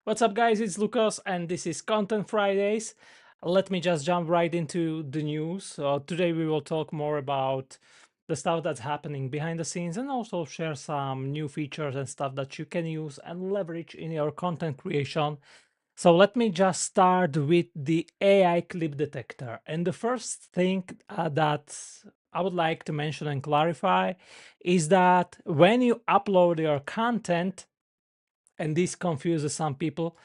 What's up, guys? It's Lucas, and this is Content Fridays. Let me just jump right into the news. Today, we will talk more about the stuff that's happening behind the scenes and also share some new features and stuff that you can use and leverage in your content creation. So, let me just start with the AI clip detector. And the first thing that I would like to mention and clarify is that when you upload your content, and this confuses some people,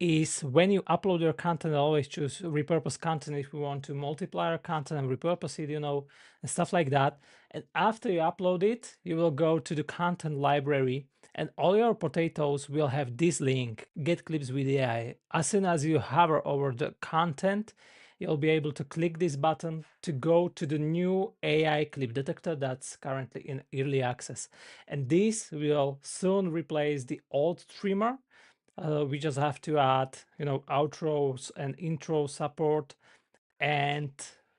is when you upload your content, always choose repurpose content if you want to multiply your content and repurpose it, and stuff like that. And after you upload it, you will go to the content library, and all your potatoes will have this link, Get Clips with AI. As soon as you hover over the content, you'll be able to click this button to go to the new AI clip detector that's currently in early access. And this will soon replace the old trimmer. We just have to add, outros and intro support, and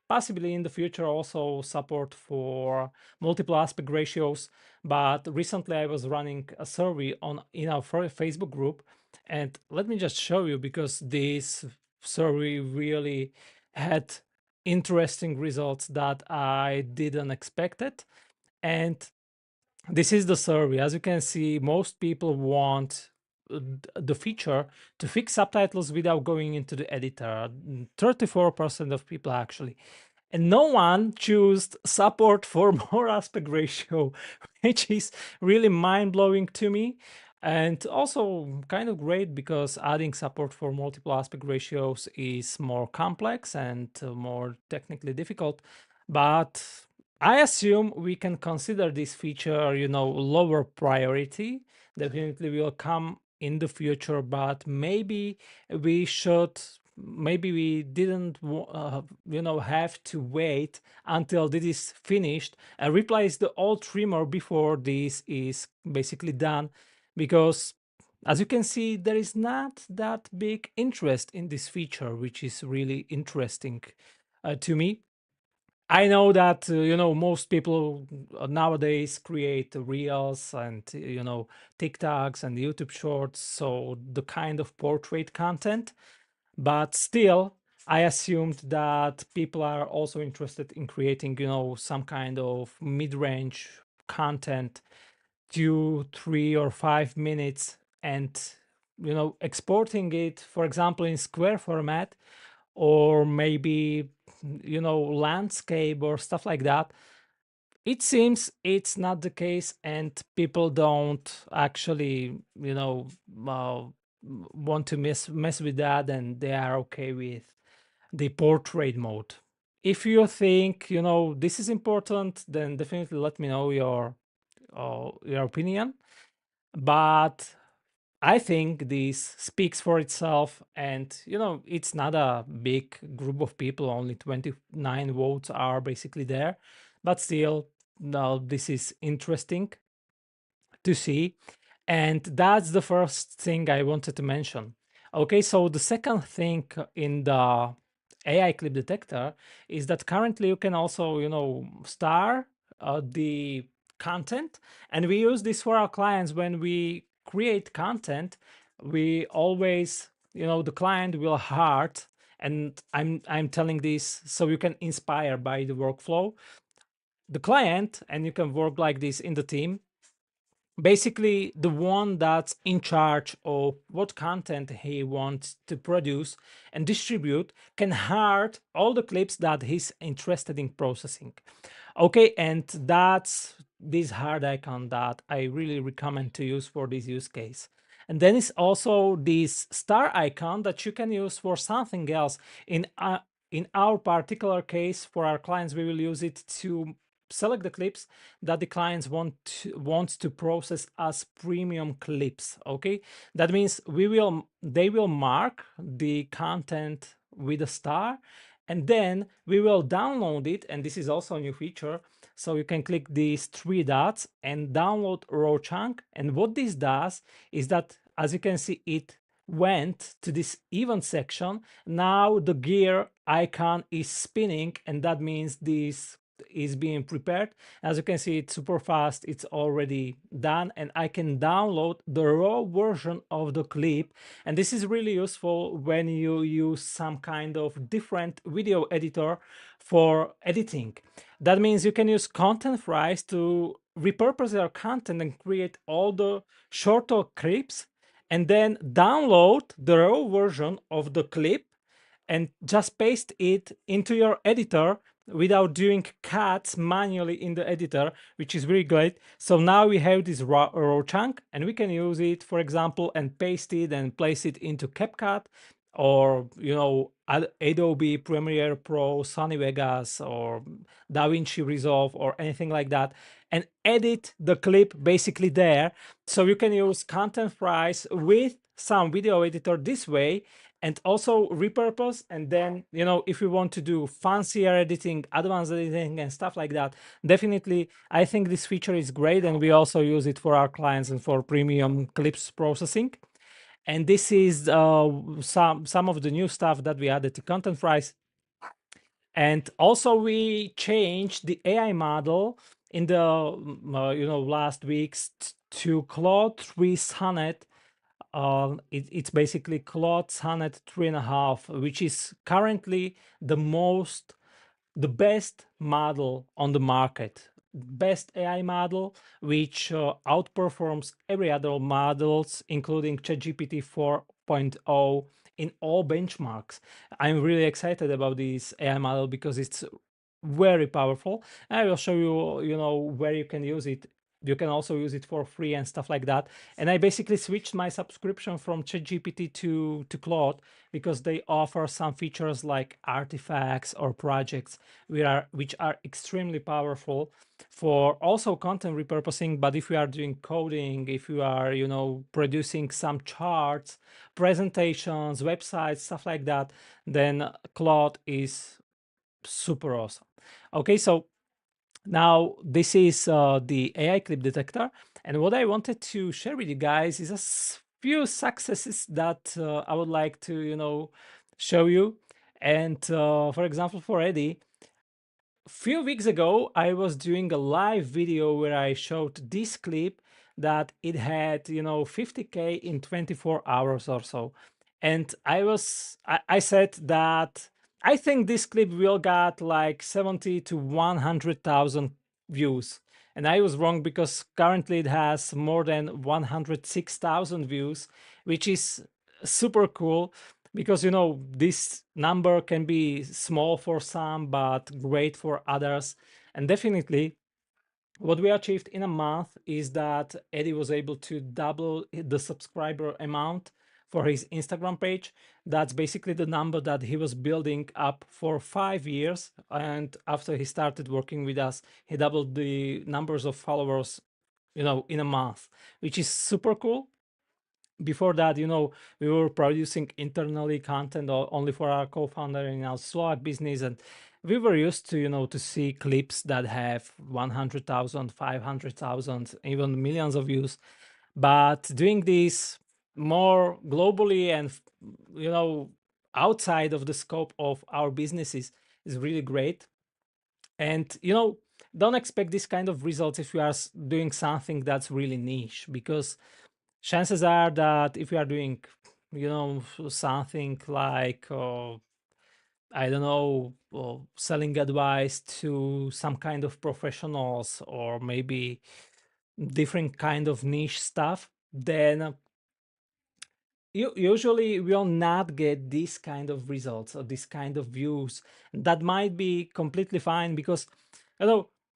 possibly in the future also support for multiple aspect ratios. But recently I was running a survey in our Facebook group, and let me just show you, because this survey really had interesting results that I didn't expect it. And this is the survey. As you can see, most people want the feature to fix subtitles without going into the editor. 34% of people actually. And no one chose support for more aspect ratio, which is really mind-blowing to me. And also kind of great, because adding support for multiple aspect ratios is more complex and more technically difficult. But I assume we can consider this feature, lower priority. Definitely will come in the future, but maybe we should, maybe we didn't, have to wait until this is finished and replace the old trimmer before this is basically done, because as you can see, there is not that big interest in this feature, which is really interesting to me. I know that most people nowadays create reels and TikToks and YouTube Shorts, so the kind of portrait content. But still, I assumed that people are also interested in creating some kind of mid-range content, 2, 3, or 5 minutes, and exporting it, for example, in square format, or maybe landscape or stuff like that. It seems it's not the case, and people don't actually uh, want to mess with that, and they are okay with the portrait mode. If you think this is important, then definitely let me know your opinion. But I think this speaks for itself, and it's not a big group of people. Only 29 votes are basically there, but still, no, this is interesting to see. And that's the first thing I wanted to mention. Okay, so the second thing in the AI clip detector is that currently you can also, star the content. And we use this for our clients when we create content. We always, the client will heart, and I'm telling this so you can inspire by the workflow. The client, and you can work like this in the team, basically the one that's in charge of what content he wants to produce and distribute, can heart all the clips that he's interested in processing. Okay, and that's this hard icon that I really recommend to use for this use case. And then it's also this star icon that you can use for something else. In our particular case, for our clients, we will use it to select the clips that the clients wants to process as premium clips. Okay, that means they will mark the content with a star, and then we will download it. And this is also a new feature, so you can click these three dots and download raw chunk. And what this does is that, as you can see, it went to this event section. Now the gear icon is spinning, and that means this is being prepared. As you can see, it's super fast. It's already done, and I can download the raw version of the clip. And this is really useful when you use some kind of different video editor for editing. That means you can use ContentFries to repurpose your content and create all the shorter clips, and then download the raw version of the clip and just paste it into your editor without doing cuts manually in the editor, which is really great. So now we have this raw chunk, and we can use it, for example, and paste it and place it into CapCut, or Adobe Premiere Pro, Sony Vegas, or DaVinci Resolve, or anything like that, and edit the clip basically there. So you can use ContentFries with some video editor this way, and also repurpose. And then, if you want to do fancier editing, advanced editing, and stuff like that, definitely I think this feature is great, and we also use it for our clients and for premium clips processing. And this is some of the new stuff that we added to ContentFries. And also we changed the AI model in the last weeks to Claude 3 Sonnet. It's basically Claude Sonnet 3.5, which is currently the best model on the market, best AI model, which outperforms every other models, including ChatGPT 4.0 in all benchmarks. I'm really excited about this AI model because it's very powerful. I will show you, where you can use it. You can also use it for free and stuff like that. And I basically switched my subscription from ChatGPT to Claude because they offer some features like artifacts or projects which are extremely powerful for also content repurposing. But if you are doing coding, if you are, producing some charts, presentations, websites, stuff like that, then Claude is super awesome. Okay, so now this is the AI clip detector, and what I wanted to share with you guys is few successes that I would like to show you. And for example, for Eddie, a few weeks ago, I was doing a live video where I showed this clip that it had, 50K in 24 hours or so. And I said that I think this clip will get like 70 to 100,000 views. And I was wrong because currently it has more than 106,000 views, which is super cool because this number can be small for some but great for others. And definitely what we achieved in a month is that Eddie was able to double the subscriber amount for his Instagram page. That's basically the number that he was building up for 5 years, and after he started working with us, he doubled the numbers of followers in a month, which is super cool. Before that, we were producing internally content only for our co-founder in our Slovak business, and we were used to to see clips that have 100,000, 500,000, even millions of views. But doing this more globally and outside of the scope of our businesses is really great. And don't expect this kind of results if you are doing something that's really niche, because chances are that if you are doing something like I don't know, selling advice to some kind of professionals, or maybe different kind of niche stuff, then you usually will not get this kind of results or this kind of views. That might be completely fine, because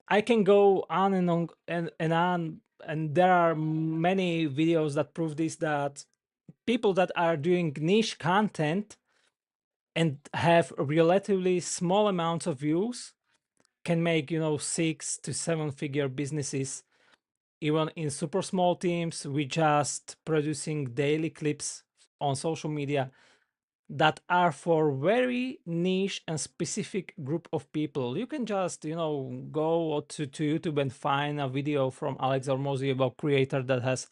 I can go on and on and on, and there are many videos that prove this, that people that are doing niche content and have relatively small amounts of views can make 6 to 7 figure businesses, even in super small teams, with just producing daily clips on social media that are for very niche and specific group of people. You can just go to YouTube and find a video from Alex Hormozy about creator that has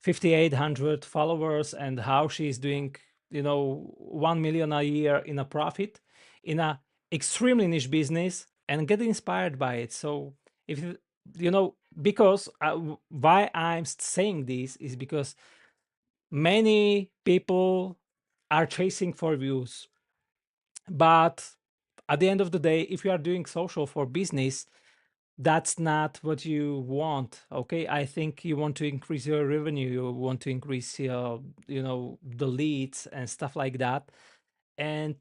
5,800 followers and how she's doing 1 million a year in a profit in a extremely niche business. and get inspired by it. So if you know, because why I'm saying this is because many people are chasing for views, but at the end of the day, if you are doing social for business, that's not what you want. Okay, I think you want to increase your revenue, you want to increase your, the leads and stuff like that. And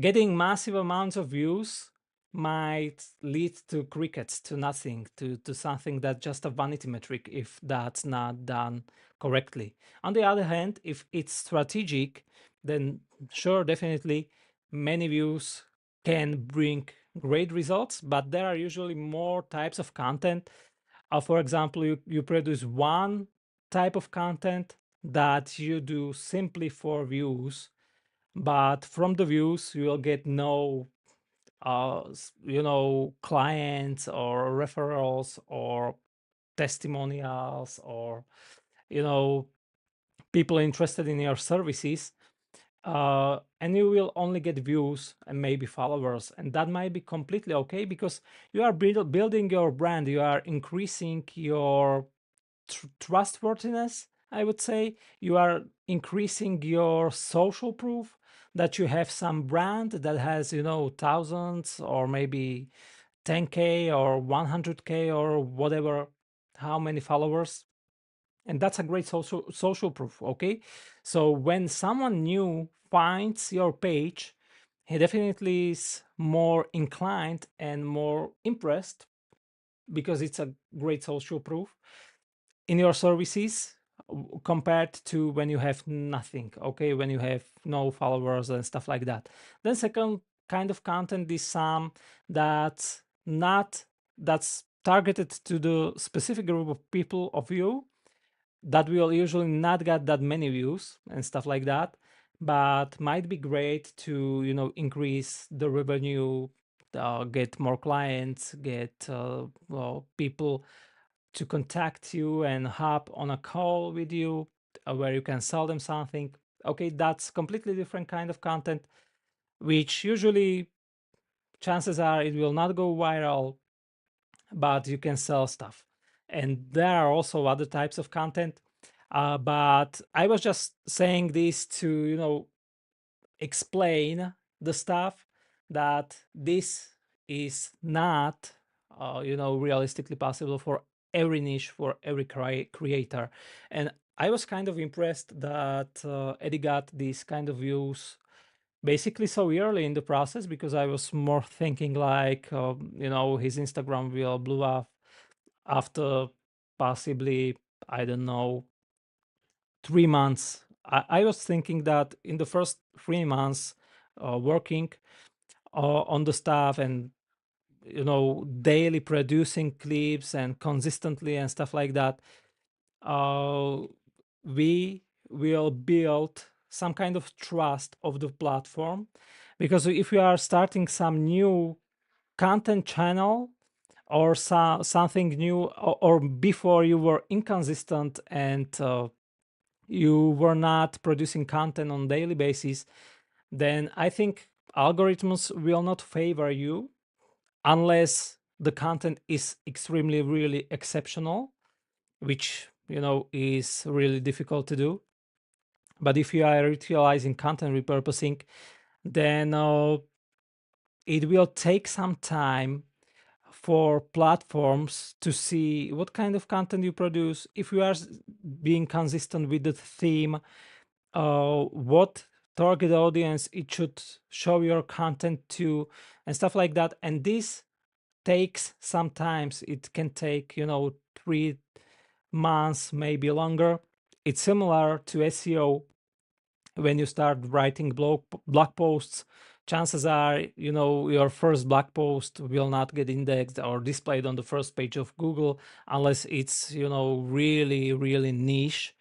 getting massive amounts of views might lead to crickets, to nothing, to something that's just a vanity metric if that's not done correctly. On the other hand, if it's strategic, then sure, definitely many views can bring great results, but there are usually more types of content. For example, you produce one type of content that you do simply for views, but from the views you will get no clients or referrals or testimonials or you know people interested in your services, and you will only get views and maybe followers, and that might be completely okay because you are building your brand, you are increasing your trustworthiness, I would say. You are increasing your social proof that you have some brand that has, thousands or maybe 10K or 100K or whatever, how many followers. And that's a great social proof, okay? So when someone new finds your page, he definitely is more inclined and more impressed because it's a great social proof in your services compared to when you have nothing, okay, when you have no followers and stuff like that. Then second kind of content is some that's not that's targeted to the specific group of people of you that will usually not get that many views and stuff like that, but might be great to increase the revenue, get more clients, get well, people to contact you and hop on a call with you, where you can sell them something. Okay, that's completely different kind of content, which usually chances are it will not go viral, but you can sell stuff. And there are also other types of content. But I was just saying this to, explain the stuff that this is not realistically possible for every niche, for every creator. And I was kind of impressed that Eddie got these kind of views basically so early in the process, because I was more thinking like his Instagram will blow up after possibly, I don't know, 3 months. I was thinking that in the first 3 months working on the stuff and daily producing clips and consistently and stuff like that, uh, we will build some kind of trust of the platform. Because if you are starting some new content channel or something new, or before you were inconsistent and you were not producing content on daily basis, then I think algorithms will not favor you unless the content is extremely really exceptional, which is really difficult to do. But if you are utilizing content repurposing, then it will take some time for platforms to see what kind of content you produce, if you are being consistent with the theme, what target audience it should show your content to, and stuff like that. And this takes some times. It can take 3 months, maybe longer. It's similar to SEO. When you start writing blog posts, chances are your first blog post will not get indexed or displayed on the first page of Google unless it's really really niche.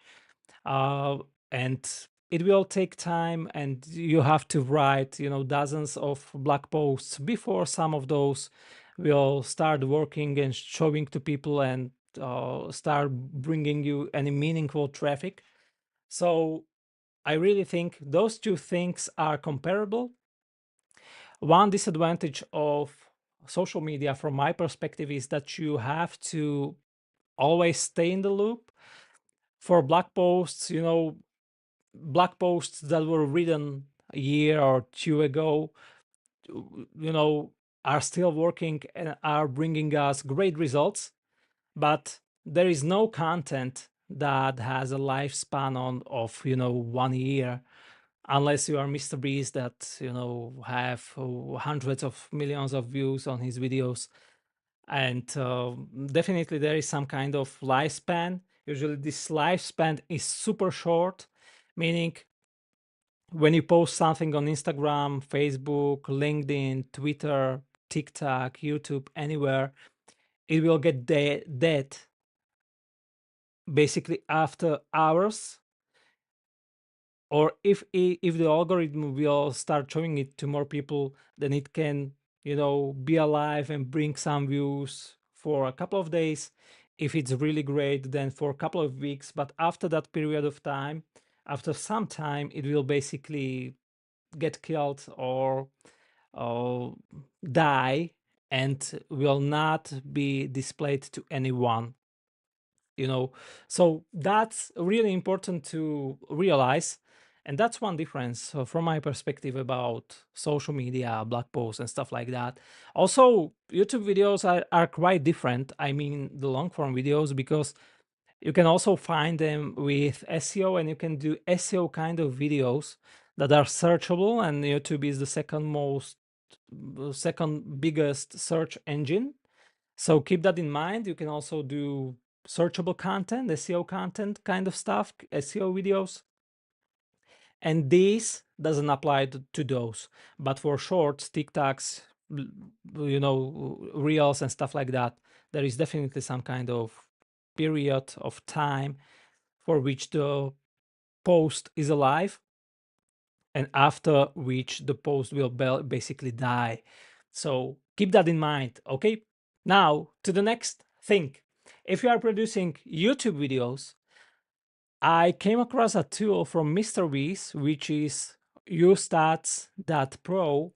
uh, and it will take time, and you have to write dozens of blog posts before some of those will start working and showing to people and start bringing you any meaningful traffic. So I really think those two things are comparable. One disadvantage of social media from my perspective is that you have to always stay in the loop. For blog posts, blog posts that were written a year or two ago, you know, are still working and are bringing us great results, but there is no content that has a lifespan of 1 year, unless you are Mr. Beast that have hundreds of millions of views on his videos. And definitely there is some kind of lifespan. Usually this lifespan is super short, meaning when you post something on Instagram, Facebook, LinkedIn, Twitter, TikTok, YouTube, anywhere, it will get dead basically after hours. Or if the algorithm will start showing it to more people, then it can be alive and bring some views for a couple of days. If it's really great, then for a couple of weeks. But after that period of time, after some time, it will basically get killed or uh, die and will not be displayed to anyone. So that's really important to realize. And that's one difference from my perspective about social media, blog posts, and stuff like that. Also, YouTube videos are quite different. I mean, the long form videos, because you can also find them with SEO, and you can do SEO kind of videos that are searchable. And YouTube is the second biggest search engine. So keep that in mind. You can also do searchable content, SEO content kind of stuff, SEO videos. And this doesn't apply to those. But for shorts, TikToks, reels and stuff like that, there is definitely some kind of period of time for which the post is alive, and after which the post will basically die. So keep that in mind, okay? Now to the next thing. If you are producing YouTube videos, I came across a tool from Mr. Beast, which is Viewstats.pro.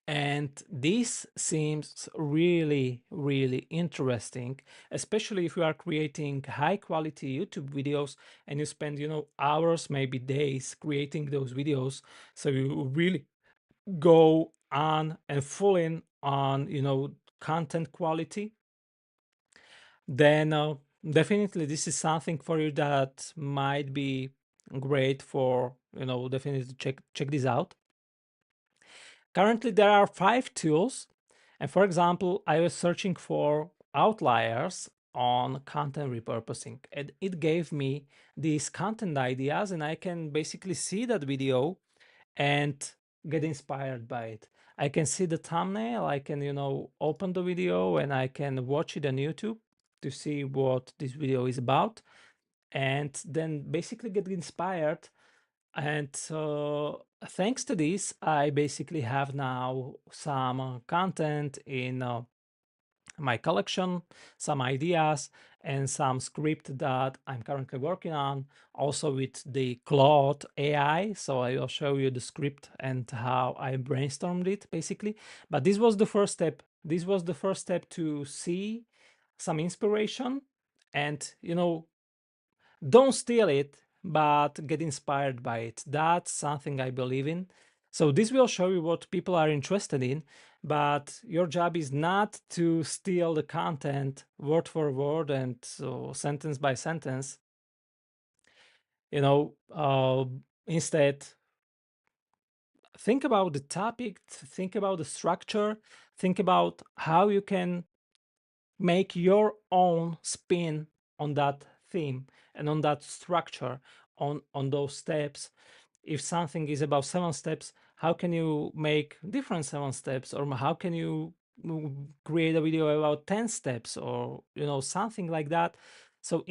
And this seems really, really interesting, especially if you are creating high quality YouTube videos and you spend, hours, maybe days creating those videos. So you really go on and full in on, content quality. Then definitely this is something for you that might be great for, definitely check this out. Currently, there are 5 tools. And for example, I was searching for outliers on content repurposing, and it gave me these content ideas, and I can basically see that video and get inspired by it. I can see the thumbnail, I can, open the video and I can watch it on YouTube to see what this video is about, and then basically get inspired. And thanks to this, I basically have now some content in my collection, some ideas, and some script that I'm currently working on, also with the Claude AI. So I will show you the script and how I brainstormed it, basically. But this was the first step. This was the first step to see some inspiration and, don't steal it, but get inspired by it. That's something I believe in. So this will show you what people are interested in, but your job is not to steal the content word for word and so sentence by sentence. Instead, think about the topic, think about the structure, think about how you can make your own spin on that theme and on that structure, on those steps. If something is about 7 steps, how can you make different 7 steps, or how can you create a video about 10 steps, or something like that. So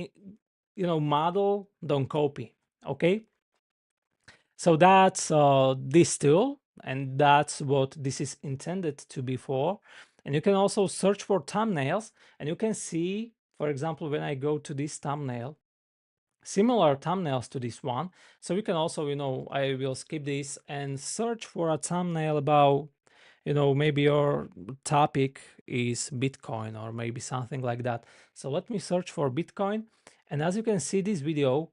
model, don't copy. Okay, so that's this tool, and that's what this is intended to be for. And you can also search for thumbnails, and you can see, for example, when I go to this thumbnail, similar thumbnails to this one. So you can also, I will skip this and search for a thumbnail about, maybe your topic is Bitcoin or maybe something like that. So let me search for Bitcoin. And as you can see this video,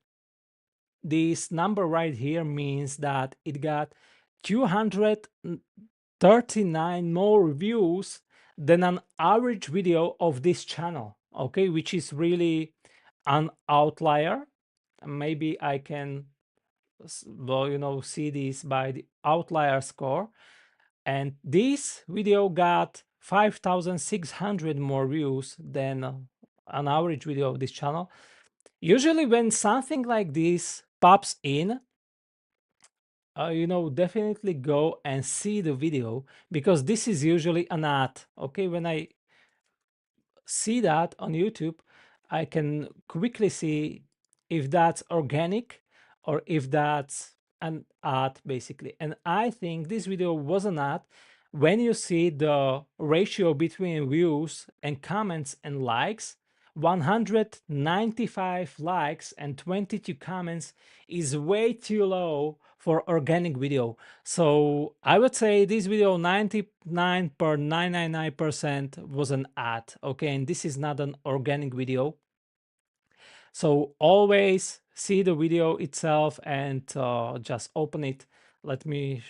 this number right here means that it got 239 more views than an average video of this channel, okay, which is really an outlier. Maybe I can see this by the outlier score. And this video got 5,600 more views than an average video of this channel. Usually when something like this pops in, definitely go and see the video, because this is usually an ad. Okay, when I see that on YouTube, I can quickly see if that's organic or if that's an ad, basically. And I think this video was an ad. When you see the ratio between views and comments and likes, 195 likes and 22 comments is way too low for organic video. So I would say this video 99.999% was an ad, okay? And this is not an organic video. So always see the video itself and just open it. Let me,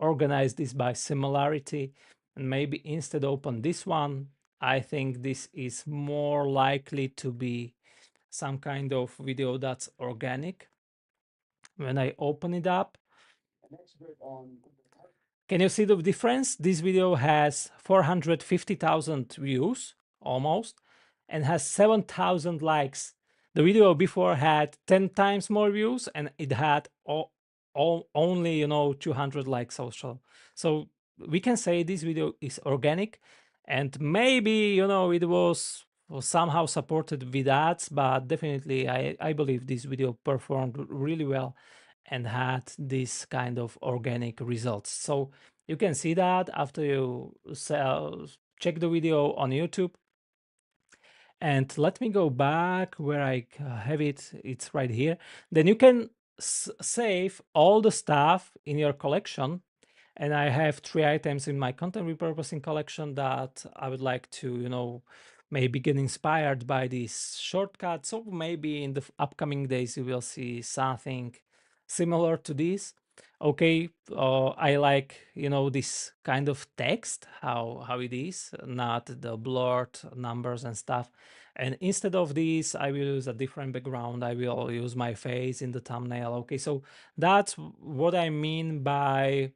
organize this by similarity, and maybe instead open this one. I think this is more likely to be some kind of video that's organic. When I open it up, can you see the difference? This video has 450,000 views almost and has 7,000 likes. The video before had 10 times more views and it had only 200 likes also. So we can say this video is organic, and maybe it was somehow supported with ads, but definitely I believe this video performed really well and had this kind of organic results. So you can see that after you check the video on YouTube. And let me go back where I have it. It's right here. Then you can save all the stuff in your collection. And I have 3 items in my content repurposing collection that I would like to, maybe get inspired by this shortcut. So maybe in the upcoming days, you will see something similar to this. Okay, I like, this kind of text, how it is, not the blurred numbers and stuff. And instead of this, I will use a different background. I will use my face in the thumbnail. Okay, so that's what I mean by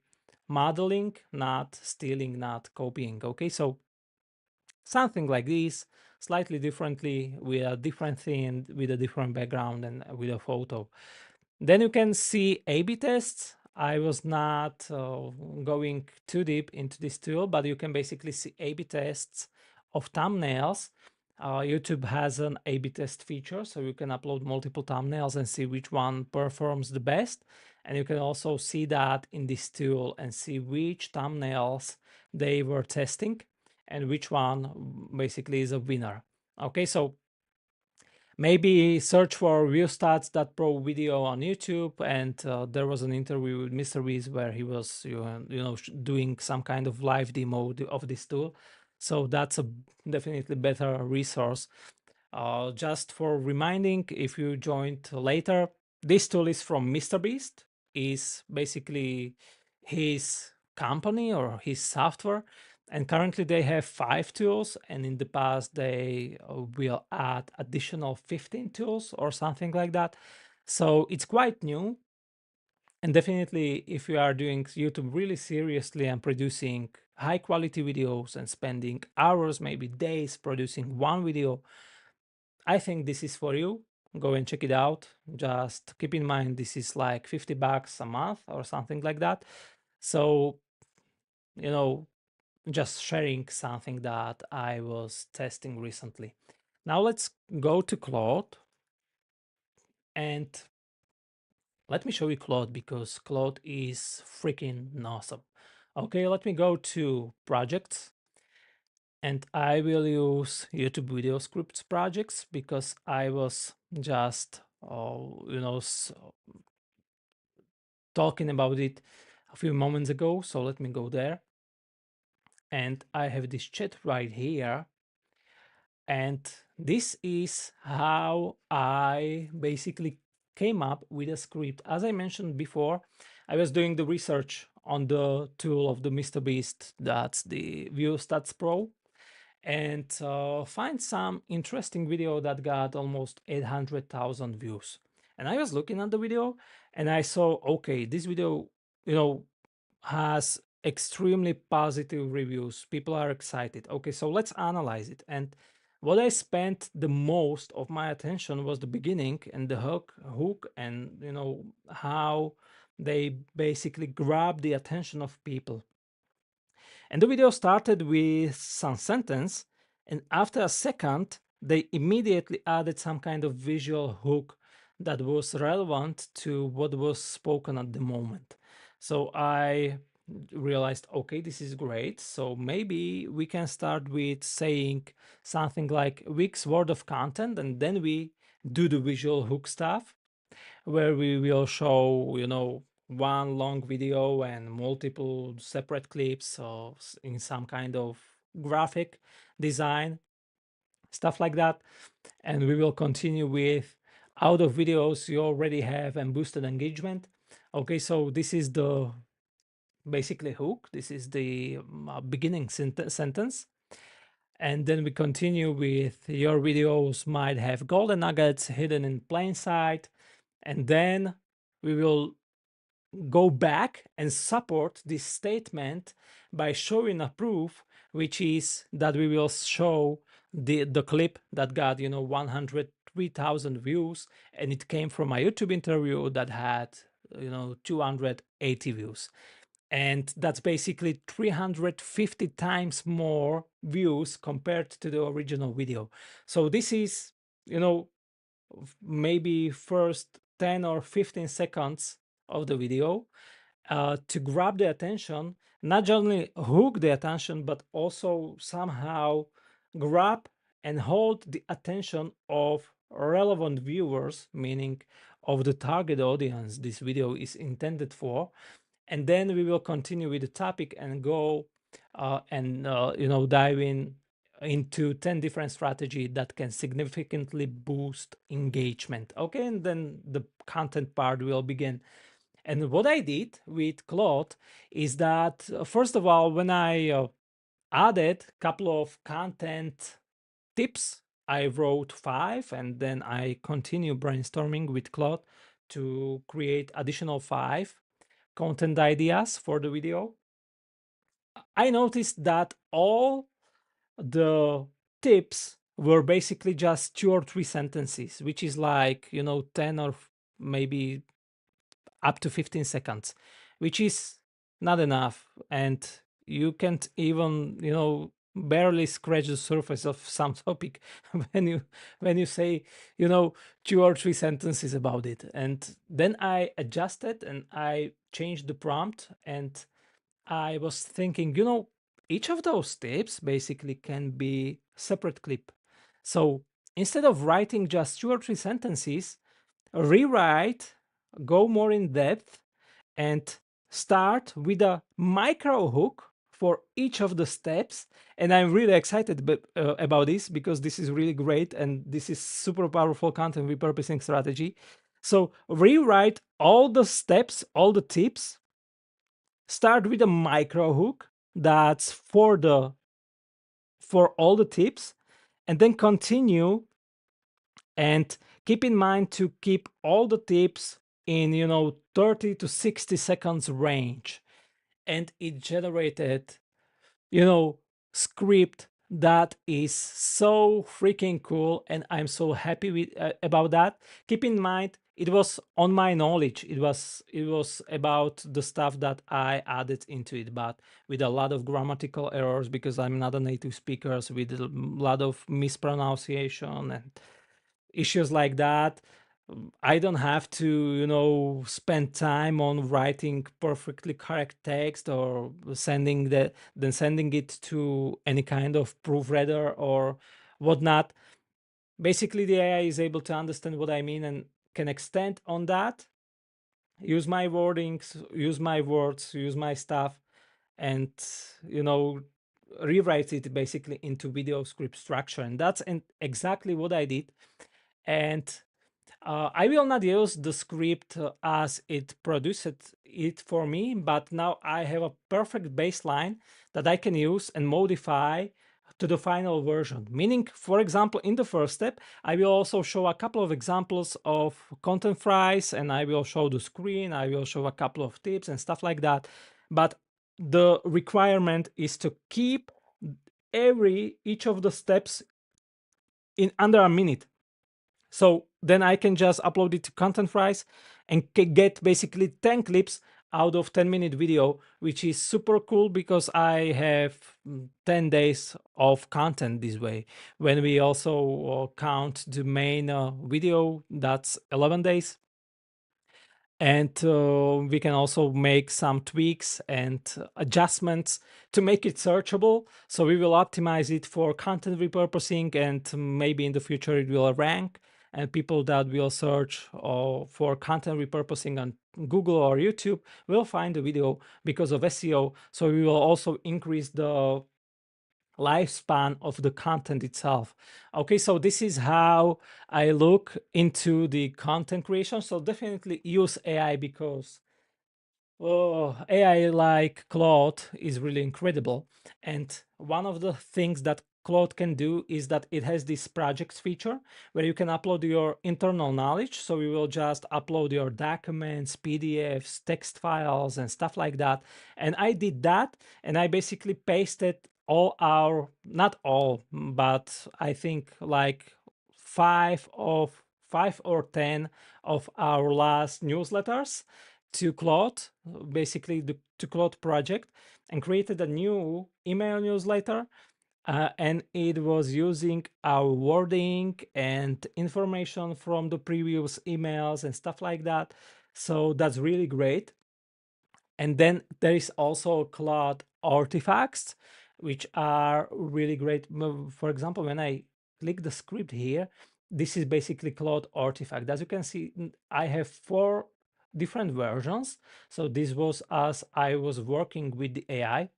modeling, not stealing, not copying. Okay, so something like this, slightly differently, with a different theme, with a different background, and with a photo. Then you can see A/B tests. I was not going too deep into this tool, but you can basically see A/B tests of thumbnails. YouTube has an A/B test feature, so you can upload multiple thumbnails and see which one performs the best. And you can also see that in this tool and see which thumbnails they were testing and which one basically is a winner. Okay, so maybe search for Viewstats.pro video on YouTube, and there was an interview with Mr. Rees where he was doing some kind of live demo of this tool. So that's a definitely better resource. Just for reminding, if you joined later, this tool is from Mr. Beast. Is basically his company or his software, and currently they have 5 tools, and in the past they will add additional 15 tools or something like that. So it's quite new. And definitely, if you are doing YouTube really seriously and producing high quality videos and spending hours, maybe days producing one video, I think this is for you. Go and check it out. Just keep in mind, this is like $50 a month or something like that. So, just sharing something that I was testing recently. Now let's go to Claude, and let me show you Claude, because Claude is freaking awesome. Okay, let me go to projects, and I will use YouTube video scripts projects because I was just talking about it a few moments ago. So let me go there. And I have this chat right here. And this is how I basically came up with a script. As I mentioned before, I was doing the research on the tool of the Mr. Beast, that's the Viewstats.pro, and find some interesting video that got almost 800,000 views. And I was looking at the video and I saw, okay, this video, has extremely positive reviews. People are excited. Okay, so let's analyze it. And what I spent the most of my attention was the beginning and the hook, and how they basically grab the attention of people. And the video started with some sentence, and after a second, they immediately added some kind of visual hook that was relevant to what was spoken at the moment. So I realized, okay, this is great. So maybe we can start with saying something like week's worth of content, and then we do the visual hook stuff where we will show, one long video and multiple separate clips of in some kind of graphic design, stuff like that. And we will continue with out of videos you already have and boosted engagement. Okay, so this is the basically hook. This is the beginning sentence. And then we continue with your videos might have golden nuggets hidden in plain sight. And then we will go back and support this statement by showing a proof, which is that we will show the clip that got 103,000 views, and it came from a YouTube interview that had 280 views, and that's basically 350 times more views compared to the original video. So this is maybe first 10 or 15 seconds of the video to grab the attention, not only hook the attention, but also somehow grab and hold the attention of relevant viewers, meaning of the target audience this video is intended for. And then we will continue with the topic and go and dive into 10 different strategies that can significantly boost engagement. Okay, and then the content part will begin. And what I did with Claude is that, first of all, when I added a couple of content tips, I wrote 5, and then I continue brainstorming with Claude to create additional 5 content ideas for the video. I noticed that all the tips were basically just 2 or 3 sentences, which is like, 10 or maybe up to 15 seconds, which is not enough. And you can't even, barely scratch the surface of some topic when you say, 2 or 3 sentences about it. And then I adjusted and I changed the prompt, and I was thinking, each of those tips basically can be separate clip. So instead of writing just 2 or 3 sentences, rewrite, go more in depth, and start with a micro hook for each of the steps. And I'm really excited about this, because this is really great and this is super powerful content repurposing strategy. So rewrite all the steps, all the tips, start with a micro hook that's for all the tips, and then continue, and keep in mind to keep all the tips in 30 to 60 seconds range. And it generated script that is so freaking cool, and I'm so happy with about that. Keep in mind, it was on my knowledge. It was about the stuff that I added into it, but with a lot of grammatical errors, because I'm not a native speaker, so with a lot of mispronunciation and issues like that. I don't have to, spend time on writing perfectly correct text or sending it to any kind of proofreader or whatnot. Basically, the AI is able to understand what I mean and can extend on that. use my wordings, use my words, use my stuff, and you know rewrite it basically into video script structure. And that's exactly what I did. And I will not use the script as it produced it for me, but now I have a perfect baseline that I can use and modify to the final version. Meaning, for example, in the first step, I will also show a couple of examples of ContentFries, and I will show the screen, I will show a couple of tips and stuff like that. But the requirement is to keep each of the steps in under a minute. So then I can just upload it to ContentFries and get basically 10 clips out of 10-minute video, which is super cool because I have 10 days of content this way. When we also count the main video, that's 11 days. And we can also make some tweaks and adjustments to make it searchable. So we will optimize it for content repurposing, and maybe in the future it will rank, and people that will search for content repurposing on Google or YouTube will find the video because of SEO. So we will also increase the lifespan of the content itself. Okay, so this is how I look into the content creation. So definitely use AI, because AI like Claude is really incredible. And one of the things that Claude can do is that it has this projects feature where you can upload your internal knowledge. So you will just upload your documents, PDFs, text files, and stuff like that. And I did that, and I basically pasted not all, but I think like five or 10 of our last newsletters to Claude, basically to Claude project, and created a new email newsletter. And it was using our wording and information from the previous emails and stuff like that. So that's really great. And then there is also Claude artifacts, which are really great. For example, when I click the script here, this is basically Claude artifact. As you can see, I have 4 different versions. So this was as I was working with the AI.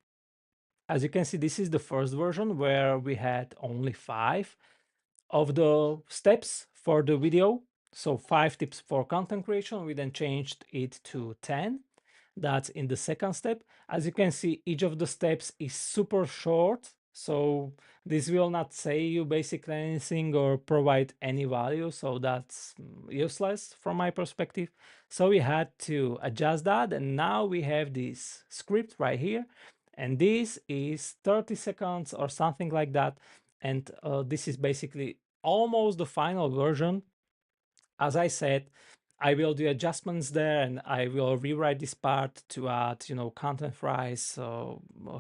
As you can see, this is the first version where we had only 5 of the steps for the video. So 5 tips for content creation. We then changed it to 10. That's in the second step. As you can see, each of the steps is super short. So this will not say you basically anything or provide any value. So that's useless from my perspective. So we had to adjust that. And now we have this script right here. And this is 30 seconds or something like that. And this is basically almost the final version. As I said, I will do adjustments there, and I will rewrite this part to add, ContentFries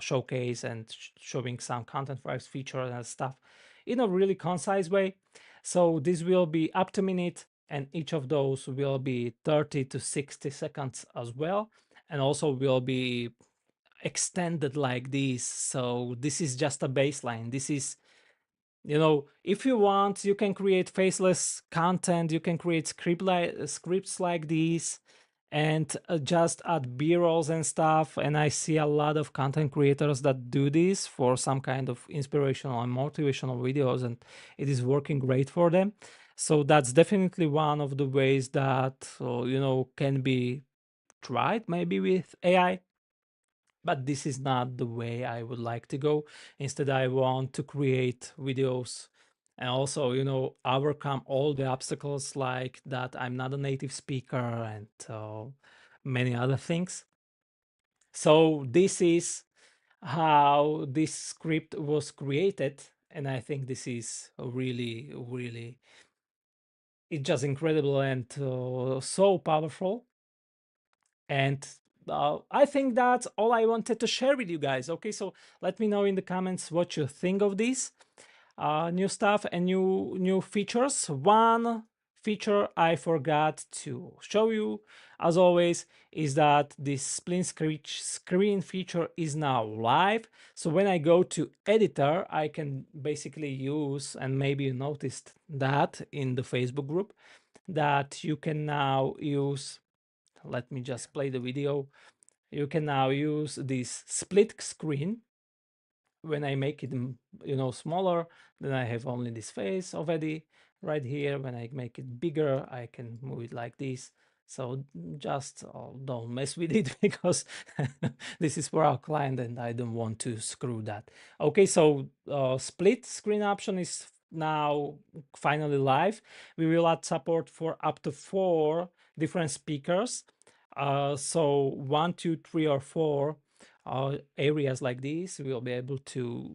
showcase and showing some ContentFries features and stuff in a really concise way. So this will be up to minute, and each of those will be 30 to 60 seconds as well, and also will be extended like this. So this is just a baseline. This is, if you want, you can create faceless content, you can create scripts like these, and just add b-rolls and stuff. And I see a lot of content creators that do this for some kind of inspirational and motivational videos, and it is working great for them. So that's definitely one of the ways that can be tried maybe with AI. But this is not the way I would like to go. Instead, I want to create videos and also, overcome all the obstacles like that I'm not a native speaker and many other things. So this is how this script was created. And I think this is really, really, it's just incredible and so powerful. And I think that's all I wanted to share with you guys. Okay, so let me know in the comments what you think of this new stuff and new features. One feature I forgot to show you, as always, is that this split screen feature is now live. So when I go to editor, I can basically use, and maybe you noticed that in the Facebook group, that you can now use let me just play the video. You can now use this split screen. When I make it, smaller, then I have only this face already right here. When I make it bigger, I can move it like this. So just don't mess with it because this is for our client and I don't want to screw that. Okay, so split screen option is now finally live. We will add support for up to 4 different speakers. So 1, 2, 3, or 4 areas like this, we'll be able to,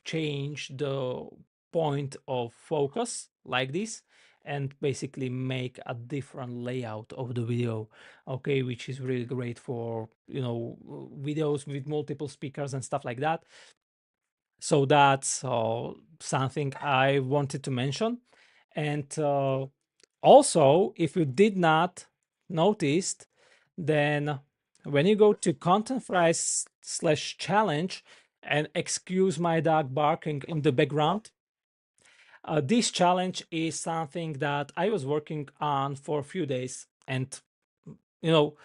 change the point of focus like this and basically make a different layout of the video, okay, which is really great for, videos with multiple speakers and stuff like that. So that's something I wanted to mention. And also, if you did not notice, then when you go to ContentFries/challenge and excuse my dog barking in the background, this challenge is something that I was working on for a few days. And, you know,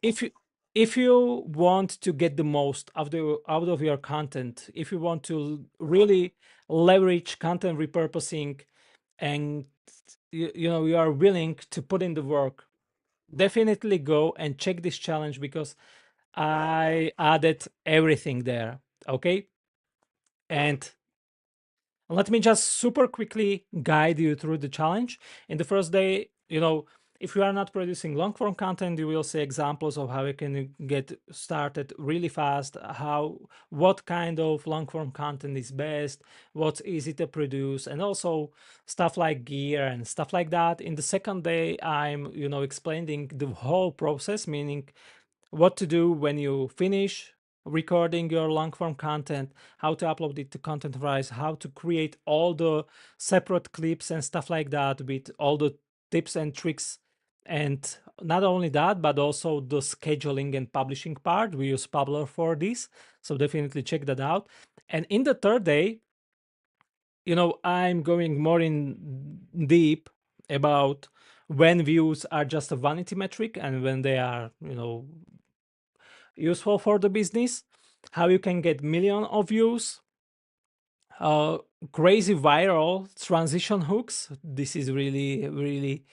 if you want to get the most out of your content, if you want to really leverage content repurposing, and you are willing to put in the work, definitely go and check this challenge because I added everything there. Okay, and let me just super quickly guide you through the challenge. In the first day, if you are not producing long form content, you will see examples of how you can get started really fast, what kind of long form content is best, what's easy to produce, and also stuff like gear and stuff like that. In the second day, I'm, explaining the whole process, meaning what to do when you finish recording your long form content, how to upload it to ContentFries, how to create all the separate clips and stuff like that with all the tips and tricks. And not only that, but also the scheduling and publishing part. We use Pablo for this. So definitely check that out. And in the third day, I'm going more in deep about when views are just a vanity metric and when they are, useful for the business, how you can get million of views, uh, crazy viral transition hooks. This is really, really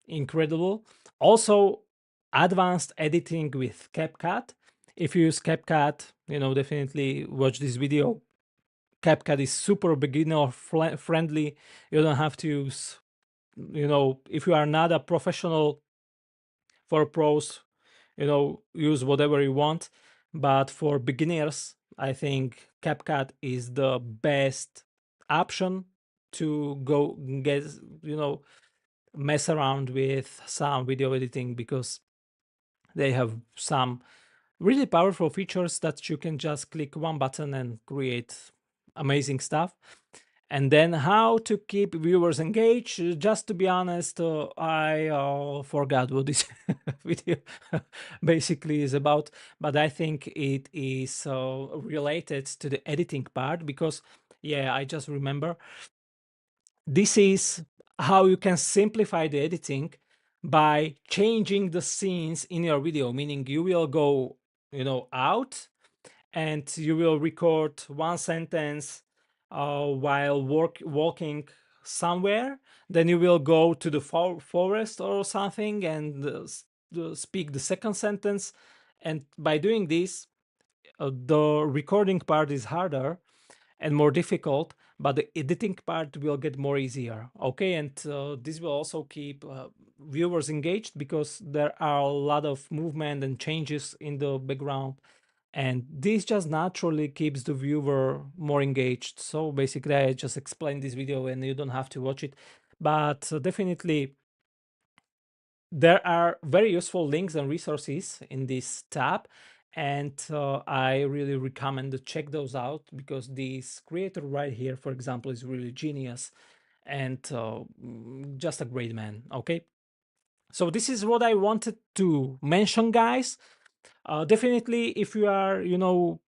incredible. Also, advanced editing with CapCut. If you use CapCut, definitely watch this video. CapCut is super beginner friendly. You don't have to use, if you are not a professional, for pros, use whatever you want. But for beginners, I think CapCut is the best option to go get, mess around with some video editing because they have some really powerful features that you can just click one button and create amazing stuff. And then how to keep viewers engaged. Just to be honest, I forgot what this video basically is about, but I think it is related to the editing part because, yeah, I just remember. This is how you can simplify the editing by changing the scenes in your video, meaning you will go, out and you will record one sentence while walking somewhere. Then you will go to the forest or something and speak the second sentence. And by doing this, the recording part is harder and more difficult, but the editing part will get more easier. Okay, and this will also keep viewers engaged because there are a lot of movement and changes in the background, and this just naturally keeps the viewer more engaged. So basically, I just explained this video and you don't have to watch it, but definitely there are very useful links and resources in this tab, and I really recommend to check those out because this creator right here, for example, is really genius and just a great man. Okay, so this is what I wanted to mention, guys. Definitely, if you are,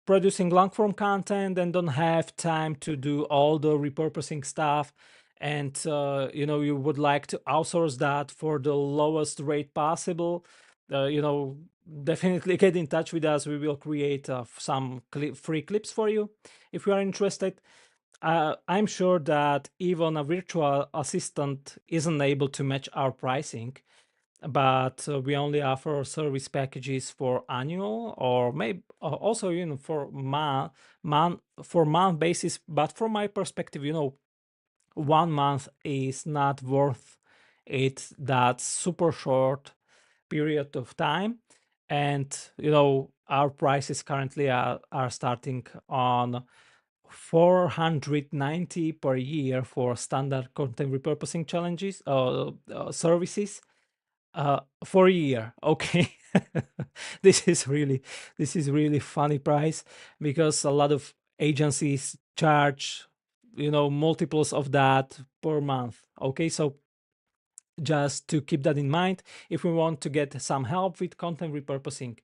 producing long form content and don't have time to do all the repurposing stuff, and you would like to outsource that for the lowest rate possible, you know, definitely get in touch with us. We will create some free clips for you if you are interested. I'm sure that even a virtual assistant isn't able to match our pricing, but we only offer service packages for annual or maybe also, you know, for month basis. But from my perspective, you know, 1 month is not worth it. That super short period of time. And you know, our prices currently are starting on 490 per year for standard content repurposing challenges services for a year. Okay. this is really this is really funny price, because a lot of agencies charge, you know, multiples of that per month. Okay, so just to keep that in mind, if we want to get some help with content repurposing,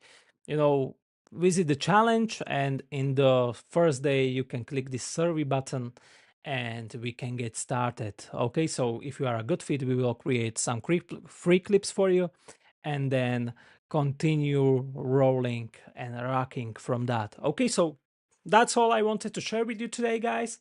you know, visit the challenge, and in the first day you can click this survey button and we can get started. Okay, so if you are a good fit, we will create some free clips for you and then continue rolling and rocking from that. Okay, so that's all I wanted to share with you today, guys.